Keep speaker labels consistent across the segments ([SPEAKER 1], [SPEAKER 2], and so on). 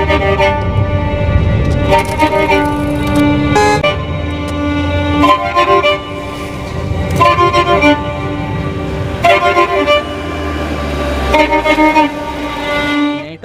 [SPEAKER 1] NATO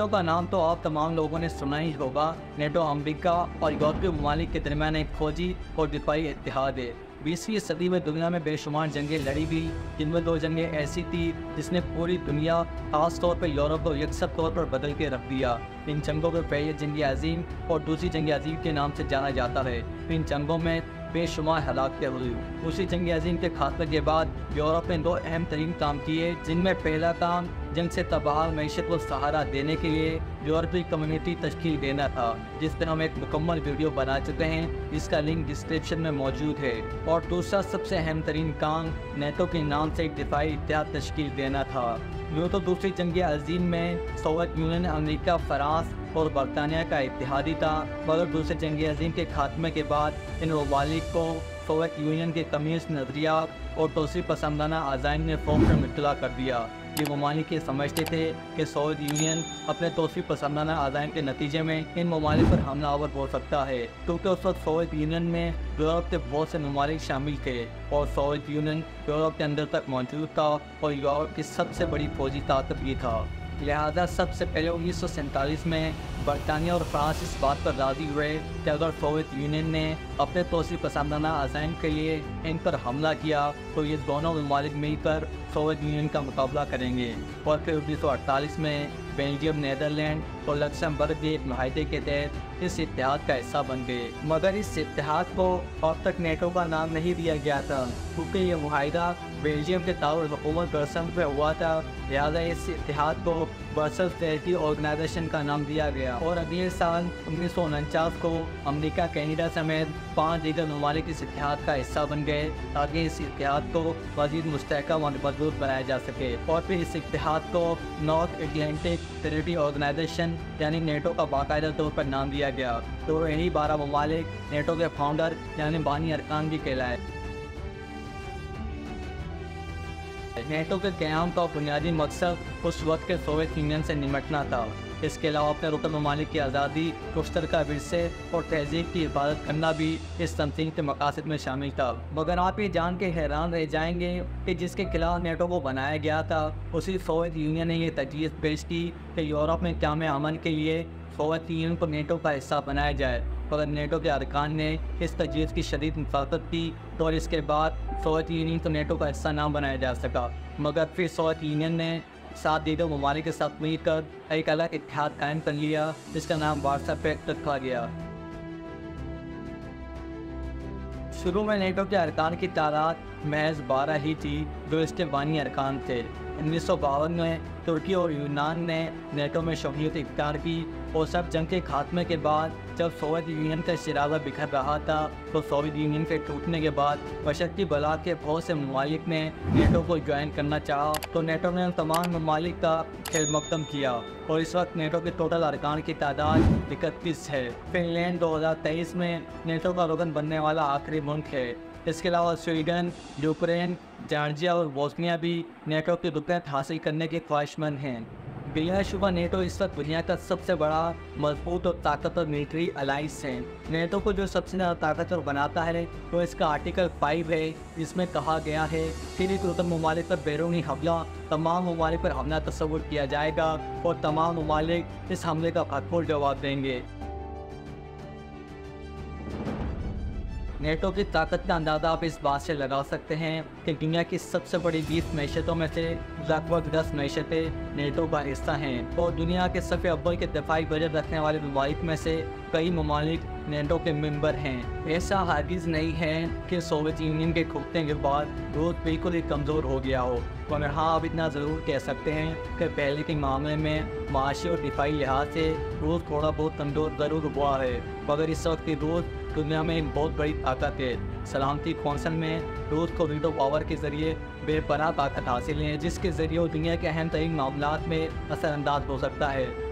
[SPEAKER 1] का नाम तो आप तमाम लोगों ने सुना ही होगा। नेटो अमेरिका और यूरोपीय ममालिक के दरमियान एक फौजी और दिफाई इत्तेहाद है। 20वीं सदी में दुनिया में बेशुमार जंगें लड़ी भी, जिनमें 2 जंगें ऐसी थी जिसने पूरी दुनिया खास तौर पर यूरोप को यकसर तौर पर बदल के रख दिया। इन जंगों को पहले जंग अजीम और दूसरी जंग अजीम के नाम से जाना जाता है। इन जंगों में बेशुमार हलाकतें हुई। दूसरी जंग अजीम के खात्मे के बाद यूरोप ने 2 अहम तरीन काम किए, जिनमें पहला काम जंग से तबाह मैशत को सहारा देने के लिए यूरोपीय कम्युनिटी तश्कील देना था, जिस पर हम एक मुकम्मल वीडियो बना चुके हैं, जिसका लिंक डिस्क्रिप्शन में मौजूद है। और दूसरा सबसे अहम तरीन काम नेटो के नाम से एक दिफाई इत्तेहाद तश्कील देना था। यूँ तो दूसरी जंग अजीम में सोवियत यूनियन, अमेरिका, फ्रांस और बरतानिया का इत्तेहादी था, मगर दूसरी जंग अजीम के खात्मे के बाद इन ममालिक को सोवियत यूनियन के कम्युनिस्ट नज़रिया और तोसी पसंदाना अज़ाइम ने फौरन मुब्तला कर दिया। ये ममालिक ये समझते थे कि सोवियत यूनियन अपने तोसी पसंदाना अज़ाइम के नतीजे में इन ममालिक पर हमलावर हो सकता है, क्योंकि उस वक्त सोवियत यूनियन में यूरोप के बहुत से ममालिक शामिल थे और सोवियत यूनियन यूरोप के अंदर तक मौजूद था और यूरोप की सबसे बड़ी फौजी ताकत भी था। लिहाजा सबसे पहले 1947 में बरतानिया और फ्रांस इस बात पर राज़ी हुए कि अगर सोवियत यूनियन ने अपने तोसी पसंदाना अज़ाइम के लिए इन पर हमला किया तो ये दोनों ममालिक मिलकर सोवियत यूनियन का मुकाबला करेंगे। और फिर 1948 में बेल्जियम, नीदरलैंड और लक्समबर्ग के एक माहदे के तहत इस इत्तेहाद का हिस्सा बन गए। मगर इस इत्तेहाद को अब तक नेटो का नाम नहीं दिया गया था, क्योंकि ये माहदा बेल्जियम के ताउल हुकूमत ब्रसेल्स में हुआ था। लिहाजा इस इत्तेहाद को ब्रसेल्स ट्रेटी ऑर्गेनाइजेशन का नाम दिया गया। और अगले साल 1949 को अमेरिका, कनाडा समेत 5 दीगर ममालिक इस इत्तेहाद का हिस्सा बन गए, ताकि इस इत्तेहाद को मज़ीद मुस्तहकम और मजबूत बनाया जा सके। और फिर इस इत्तेहाद को नॉर्थ अटलांटिक ट्रेटी ऑर्गेनाइजेशन यानी नेटो का बाकायदा तौर पर नाम दिया गया। तो यही 12 ममालिक नेटो के फाउंडर यानी बानी अरकान भी कहलाए। नेटो के क़याम का बुनियादी मकसद उस वक्त के सोवियत यूनियन से निमटना था। इसके अलावा अपने रुकन ममालिक की आज़ादी, मुश्तरका विरसे और तहज़ीब की हिफाजत करना भी इस तंजीम के मकासद में शामिल था। मगर आप ये जान के हैरान रह जाएंगे कि जिसके खिलाफ नेटो को बनाया गया था, उसी सोवियत यूनियन ने यह तजवीज़ पेश की कि यूरोप में क़याम अमन के लिए सोवियत यूनियन को नेटो का हिस्सा बनाया जाए। मगर नेटो के अरकान ने इस तजवीज़ की शदीद मुखालफत की और इसके बाद सोवियत यूनियन को नेटो का हिस्सा ना बनाया जा सका। मगर फिर सोवियत यूनियन ने 7 दीगर ममालिक के साथ मिलकर एक अलग इत्तेहाद कायम कर लिया, जिसका नाम वार्सा पैक्ट रखा गया। शुरू में नेटो के अरकान की तादाद महज 12 ही थी, जो इसके बानी अरकान थे। 1952 में तुर्की और यूनान ने नेटो में शमूलियत इख्तियार की और सब जंग के खात्मे के बाद जब सोवियत यूनियन का शराबा बिखर रहा था, तो सोवियत यूनियन के टूटने के बाद मशक्क़ती बला के बहुत से ममालिक ने नेटो को ज्वाइन करना चाहा, तो नेटो ने तमाम ममालिक का खैर मकदम किया और इस वक्त नेटो के टोटल अरकान की तादाद 31 है। फिनलैंड 2023 में नेटो का रुकन बनने वाला आखिरी मुल्क है। इसके अलावा स्वीडन, यूक्रेन, जॉर्जिया और बोस्निया भी नेटो की रुकनीत हासिल करने के ख्वाहिशमंद हैं। बिलाशुबा नेटो इस वक्त दुनिया का सबसे बड़ा, मजबूत और ताकतवर मिलिट्री अलाइंस है। नेटो को जो सबसे ज़्यादा ताकतवर बनाता है वो इसका आर्टिकल 5 है, जिसमें कहा गया है कि एक रुकन ममालिक पर बैरूनी हमला तमाम ममालिक पर हमला तस्वुर किया जाएगा और तमाम ममालिक इस हमले का भरपूर जवाब देंगे। नेटो की ताकत का अंदाज़ा आप इस बात से लगा सकते हैं कि दुनिया की सबसे बड़ी 20 मैशतों में से लगभग 10 मैशतें नेटो का हिस्सा हैं और दुनिया के सफ़े अव्वल के दफाई बजट रखने वाले ममालिक में से कई ममालिक नेटो के मेंबर हैं। ऐसा हरगिज़ नहीं है कि सोवियत यूनियन के टूटने के बाद रूस बिल्कुल ही कमज़ोर हो गया हो, मगर हाँ आप इतना ज़रूर कह सकते हैं कि पहले के मामले में माशी और दिफाई लिहाज से रूस थोड़ा बहुत कमज़ोर ज़रूर हुआ है, मगर इस वक्त रूस दुनिया में एक बहुत बड़ी ताकत है। सलामती कौंसल में रूस को वीटो पावर के ज़रिए बेपनाह ताकत हासिल है, जिसके ज़रिए वो दुनिया के अहम तरीन मामलात में असरअंदाज हो सकता है।